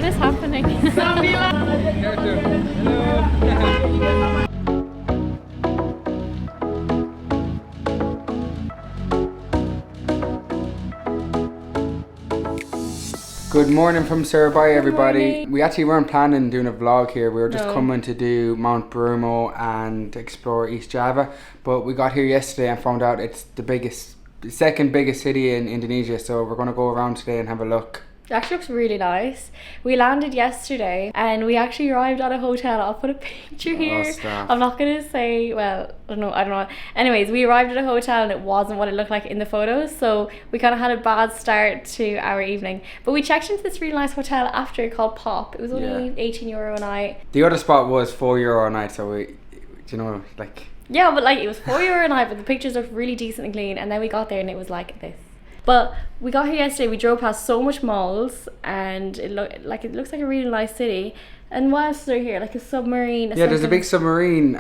is happening? Good morning from Surabaya, everybody. morning. We actually weren't planning doing a vlog here. We were just No. coming to do Mount Bromo and explore East Java. But we got here yesterday and found out it's the second biggest city in Indonesia. So we're going to go around today and have a look. It actually looks really nice. We landed yesterday and we actually arrived at a hotel. I'll put a picture here. Stop. I'm not gonna say, well, I don't know. Anyways, we arrived at a hotel and it wasn't what it looked like in the photos, so we kind of had a bad start to our evening. But we checked into this really nice hotel after called Pop. It was only €18 a night. The other spot was €4 a night, so Yeah, but like it was €4 a night, but the pictures looked really decent and clean. And then we got there and it was like this. But we got here yesterday, we drove past so much malls and it looks like a really nice city. And what else is there here? Like a submarine. there's a big submarine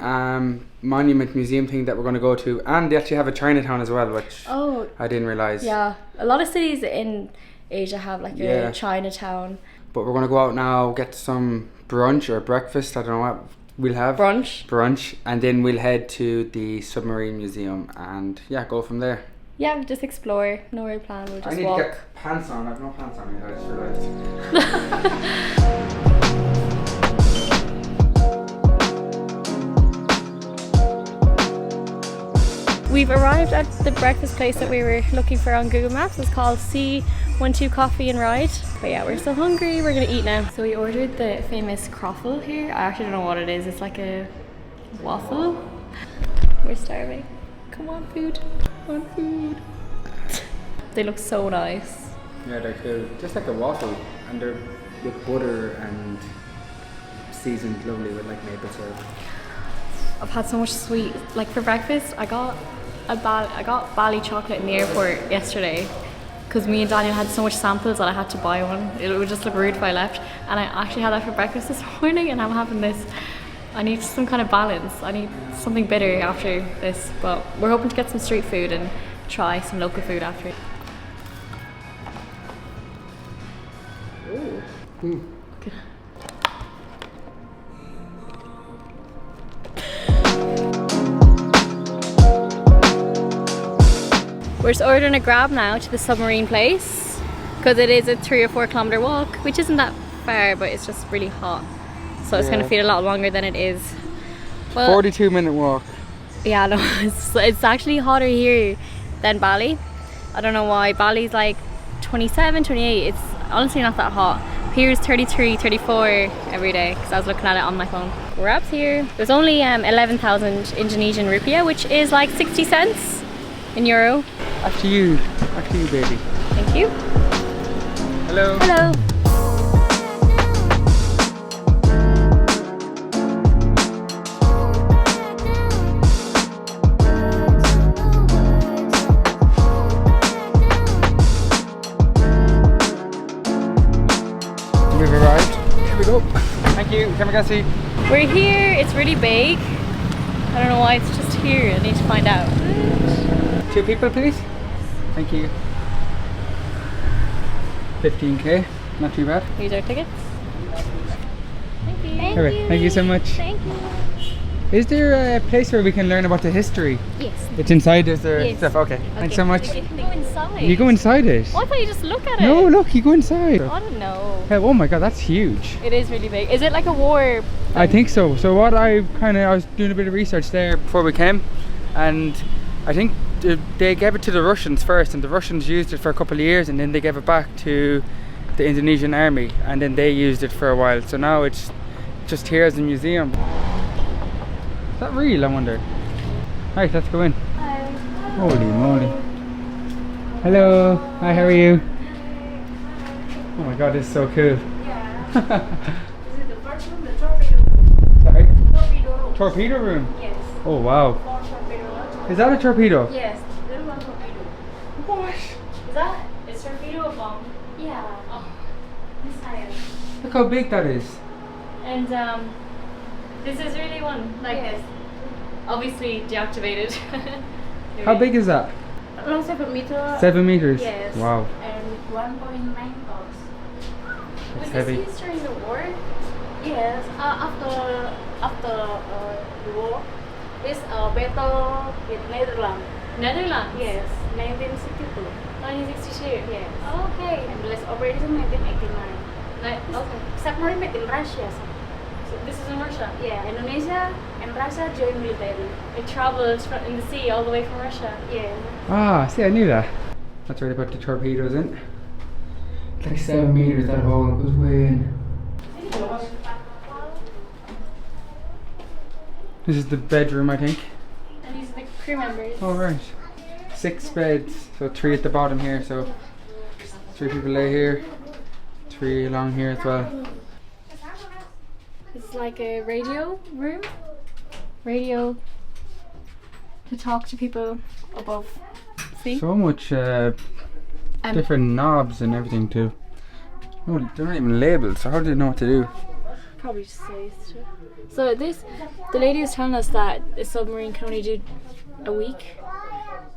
monument museum thing that we're going to go to. And they actually have a Chinatown as well, which I didn't realise. Yeah, a lot of cities in Asia have like a Chinatown. But we're going to go out now, get some brunch or breakfast, I don't know what we'll have. Brunch. And then we'll head to the submarine museum and go from there. Yeah, just explore. No real plan. We'll just I need walk. to get pants on. I have no pants on yet. I just realised. We've arrived at the breakfast place that we were looking for on Google Maps. It's called C12 Coffee and Ride. But yeah, we're so hungry. We're gonna eat now. So we ordered the famous Croffle here. I actually don't know what it is. It's like a waffle. We're starving. Come on, food. Come on, food. They look so nice. Yeah, they're cool. Just like a waffle, and they're with butter and seasoned lovely with like maple syrup. I've had so much sweet. Like for breakfast, I got Bali chocolate in the airport yesterday because me and Daniel had so much samples that I had to buy one. It would just look rude if I left. And I actually had that for breakfast this morning, and I'm having this. I need some kind of balance. I need something bitter after this, but we're hoping to get some street food and try some local food after. Ooh. Okay. We're just ordering a grab now to the submarine place because it is a 3 or 4 kilometer walk, which isn't that far, but it's just really hot. So it's going to feel a lot longer than it is. Well, 42-minute walk. Yeah, no, it's actually hotter here than Bali. I don't know why. Bali's like 27, 28. It's honestly not that hot. Here's 33, 34 every day because I was looking at it on my phone. Grabs here. There's only 11,000 Indonesian rupiah, which is like 60 cents in euro. After you, baby. Thank you. Hello. Hello. We've arrived. Here we go. Thank you. Come and see. We're here. It's really big. I don't know why it's just here. I need to find out. 2 people, please. Thank you. 15k. Not too bad. Here's our tickets. Thank you. Thank you so much. Thank you. Is there a place where we can learn about the history? Yes. It's inside, is there Yes. stuff? Okay. Thanks so much. You can go inside. You go inside it? Oh, I thought you just look at it. No, look, you go inside. I don't know. Oh my god, that's huge. It is really big. Is it like a war? I think so. So what I was doing a bit of research there before we came, and I think they gave it to the Russians first, and the Russians used it for a couple of years, and then they gave it back to the Indonesian army, and then they used it for a while. So now it's just here as a museum. Is that real, I wonder? Right, let's go in. Hi. Holy moly. Hello. Hi, how are you? Oh my god, this is so cool. Yeah. Is it the first room, the torpedo room? Sorry? Torpedo room. Torpedo room? Yes. Oh wow. Torpedo. Is that a torpedo? Yes, little one torpedo. What? Is torpedo a bomb? Yeah. Oh, missile. Look how big that is. And this is really one like this. Obviously deactivated. How big is that? Long 7 meters. 7 meters? Yes. Wow. And 1.9 tons. It's heavy. Was this used during the war? Yes, after the war, this battle with Netherlands. Netherlands? Yes, 1962. 1962? Yes. Oh, okay. And the last operation 1989. Okay. Submarine made in Russia. So this is in Russia? Yeah, Indonesia and Russia joined military. It travelled in the sea all the way from Russia? Yeah. Ah, see, I knew that. That's where they put the torpedoes in. It's like 7 meters, that hole goes way in. This is the bedroom, I think. And these are the crew members? Oh, right. 6 beds, so 3 at the bottom here, so 3 people lay here, 3 along here as well. It's like a radio room? Radio to talk to people above sea? So much different knobs and everything too. Oh, they're not even labeled, so how do they know what to do? Probably just say stuff. So the lady was telling us that a submarine can only do a week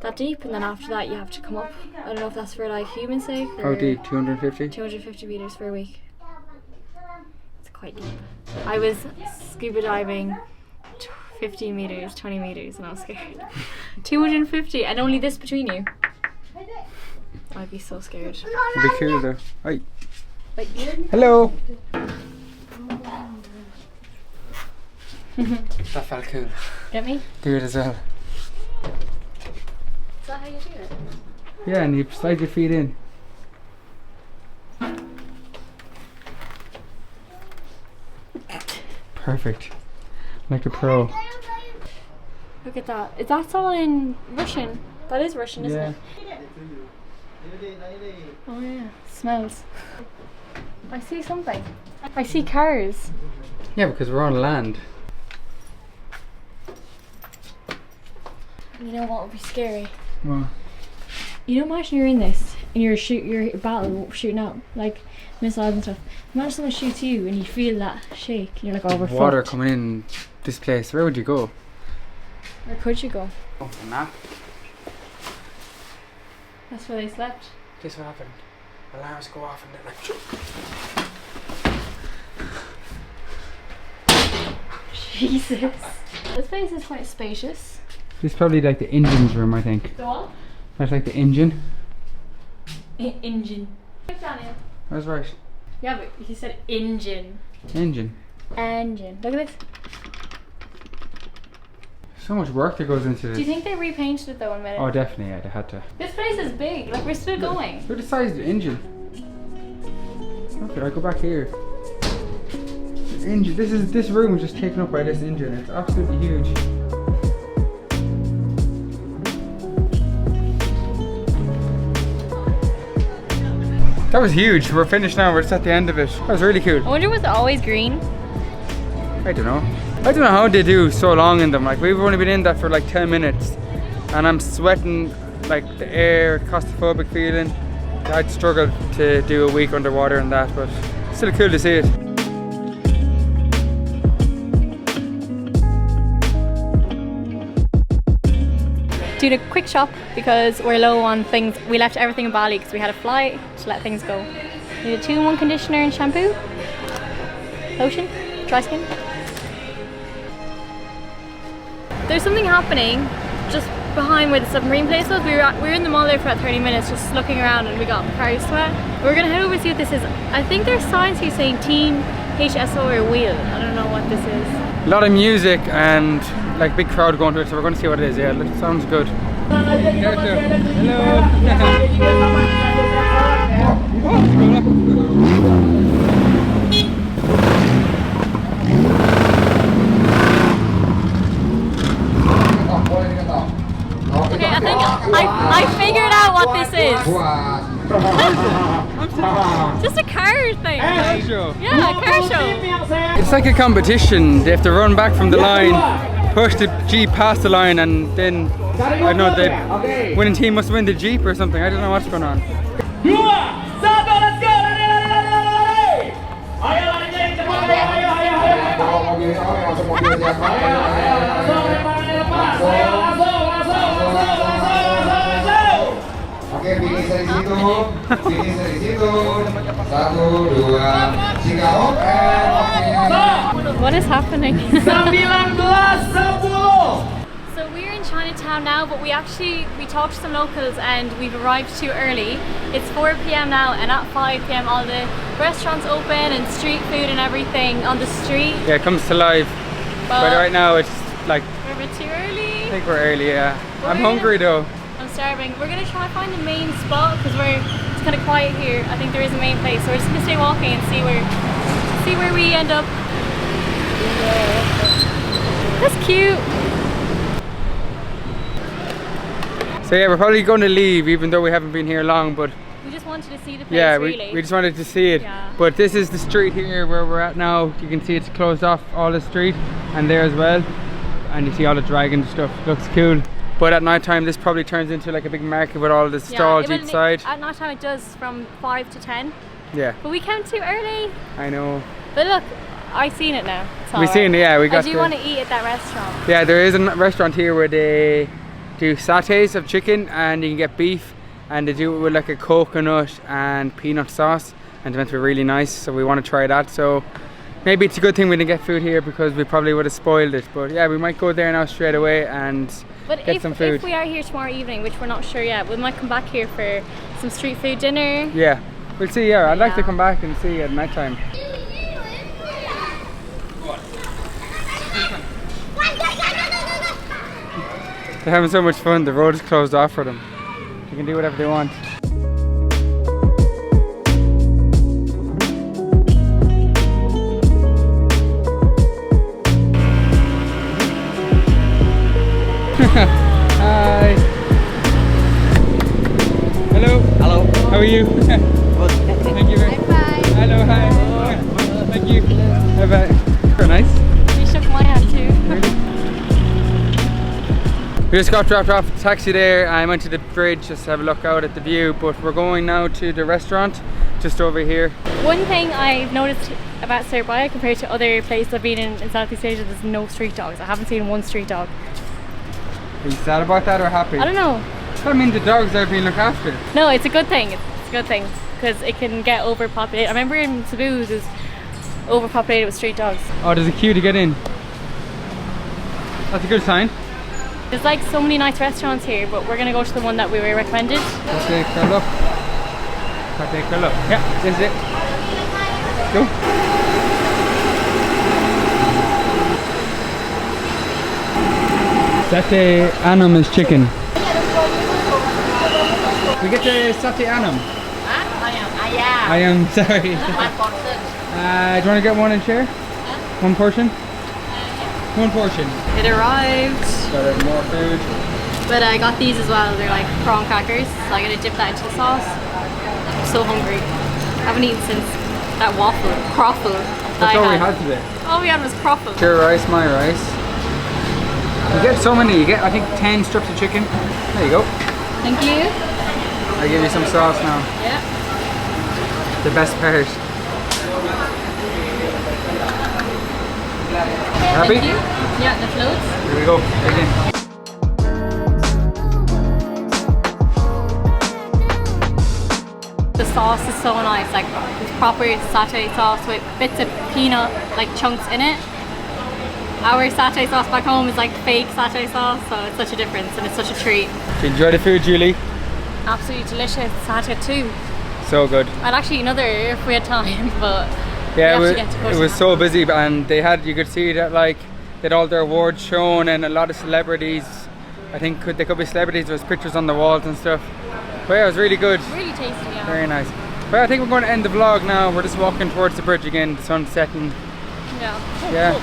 that deep, and then after that you have to come up. I don't know if that's for like human sake or How deep? 250? 250 meters for a week. It's quite deep. I was scuba diving 15 meters, 20 meters, and I was scared. 250, and only this between you. I'd be so scared. It'd be cool though. Hi. Like, Hello. That felt cool. get me? Do it as well. Is that how you do it? Yeah, and you slide your feet in. Perfect. Like a pro. Look at that. Is that all in Russian? That is Russian, isn't Yeah. it? Oh yeah. Smells. I see something. I see cars. Yeah, because we're on land. You know what would be scary? Well, You know, imagine you're in this and you're battle shooting out like missiles and stuff. Imagine someone shoots you and you feel that shake. And you're like, oh, we're water fucked. coming in this place. Where would you go? Where could you go? Oh, a map. That's where they slept. This what happened. Alarms go off and they're like. Jesus. This place is quite spacious. This is probably like the engine's room, I think. The what? That's like the engine. Engine. Daniel. That's right. Yeah, but he said engine. Engine. Engine. Look at this. So much work that goes into this. Do you think they repainted it though in a minute? Oh, definitely, yeah, they had to. This place is big. Like, we're still going. Look at the size of the engine. Okay, I go back here. The engine. This room is just taken up by this engine. It's absolutely huge. That was huge. We're finished now. We're just at the end of it. That was really cool. I wonder was it always green? I don't know. I don't know how they do so long in them. Like, we've only been in that for like 10 minutes and I'm sweating, like the air, claustrophobic feeling. I'd struggle to do a week underwater in that, but still cool to see it. Doing a quick shop because we're low on things. We left everything in Bali because we had a flight to let things go. We need a 2-in-1 conditioner and shampoo, lotion, dry skin. There's something happening just behind where the submarine place was. We were in the mall there for about 30 minutes just looking around and we got cars sweat. We're gonna head over and see what this is. I think there's signs here saying Team HSO or Wheel. I don't know what this is. A lot of music and like big crowd going to it, so we're going to see what it is. Yeah, it sounds good. Okay, I think I figured out what this is. Just a car thing. Car show. Yeah, a car show. It's like a competition. They have to run back from the line, push the Jeep past the line, and then I don't know, the winning team must win the Jeep or something. I don't know what's going on. Oke, finish dari situ. Finish dari situ. 1, 2, 3, oke. What is happening? 19, 10. So we're in Chinatown now, but we talked to some locals and we've arrived too early. It's 4 p.m. now, and at 5 p.m. all the restaurants open and street food and everything on the street. Yeah, it comes to life. But right now it's like, we're a bit too early. I think we're early, yeah. But I'm hungry though. I'm starving. We're gonna try and find the main spot because it's kind of quiet here. I think there is a main place, so we're just gonna stay walking and see where we end up. That's cute. So yeah, we're probably going to leave even though we haven't been here long, but We just wanted to see the place, yeah, really. we just wanted to see it. Yeah. But this is the street here where we're at now. You can see it's closed off, all the street, and there as well. And you see all the dragon stuff. Looks cool. But at night time, this probably turns into like a big market with all the stalls each side. At night time it does from 5 to 10. Yeah. But we came too early. I know. But look, I've seen it now. We've seen it, yeah. We got I do want to eat at that restaurant. Yeah, there is a restaurant here where they do satés of chicken and you can get beef, and they do it with like a coconut and peanut sauce, and it's meant to be really nice, so we want to try that. So maybe it's a good thing we didn't get food here because we probably would have spoiled it. But yeah, we might go there now straight away and get some food. If we are here tomorrow evening, which we're not sure yet, we might come back here for some street food dinner. Yeah, we'll see. Yeah, I'd like to come back and see at night time. They're having so much fun. The road is closed off for them. They can do whatever they want. Hi. Hello. Hello. How are you? Good. Thank you very much. Bye. Hello. Hi. Thank you. Bye bye. Very nice. You shook my hand too. We just got dropped off at the taxi there. I went to the bridge just to have a look out at the view, but we're going now to the restaurant just over here. One thing I've noticed about Surabaya compared to other places I've been in Southeast Asia, there's no street dogs. I haven't seen one street dog. Are you sad about that or happy? I don't know. I mean, the dogs are being looked after. No, it's a good thing. It's a good thing because it can get overpopulated. I remember in Cebu it was overpopulated with street dogs. Oh, there's a queue to get in. That's a good sign. There's like so many nice restaurants here, but we're gonna go to the one that we were recommended. Sate Kolopo. Sate Kolopo. Yeah, this is it. Go. Sate Anam is chicken. We get the Sate Anam. I am sorry. Do you want to get one and share? One portion? One portion. It arrived, Got more food. but I got these as well. They're like prawn crackers, so I'm gonna dip that into the sauce. I'm so hungry. I haven't eaten since that croffle. That's all we had today. All we had was croffle. Your rice, my rice. You get so many. You get, I think, 10 strips of chicken. There you go. Thank you. I'll give you some sauce now. Yeah. The best part. Happy? Thank you. Yeah, the floats. Here we go. Again. The sauce is so nice, like it's proper satay sauce with bits of peanut, like chunks in it. Our satay sauce back home is like fake satay sauce, so it's such a difference and it's such a treat. Did you enjoy the food, Julie? Absolutely delicious. Satay too. So good. I'd actually eat another if we had time, but Yeah, we it actually get to push was that. so busy, and they had, you could see that like they had all their awards shown and a lot of celebrities. I think they could be celebrities. There was pictures on the walls and stuff. But yeah, it was really good. Really tasty, yeah. Very nice. But I think we're going to end the vlog now. We're just walking towards the bridge again. The sun's setting. Yeah. Yeah.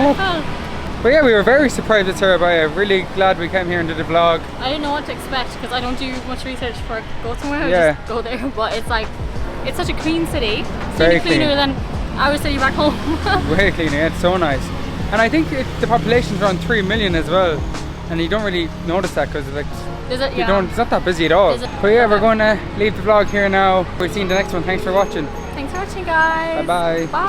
Oh. But yeah, we were very surprised at Surabaya. Really glad we came here and did the vlog. I didn't know what to expect because I don't do much research before I go somewhere. I Yeah. just go there. But it's like, it's such a clean city. It's Very really cleaner clean. than our city back home. Way cleaner. Yeah, it's so nice. And I think the population's around 3 million as well. And you don't really notice that because like, Is it? you Yeah. don't, it's not that busy at all. Is it? But yeah, we're going to leave the vlog here now. We'll see you in the next one. Thanks for watching. Thanks for watching, guys. Bye-bye. Bye.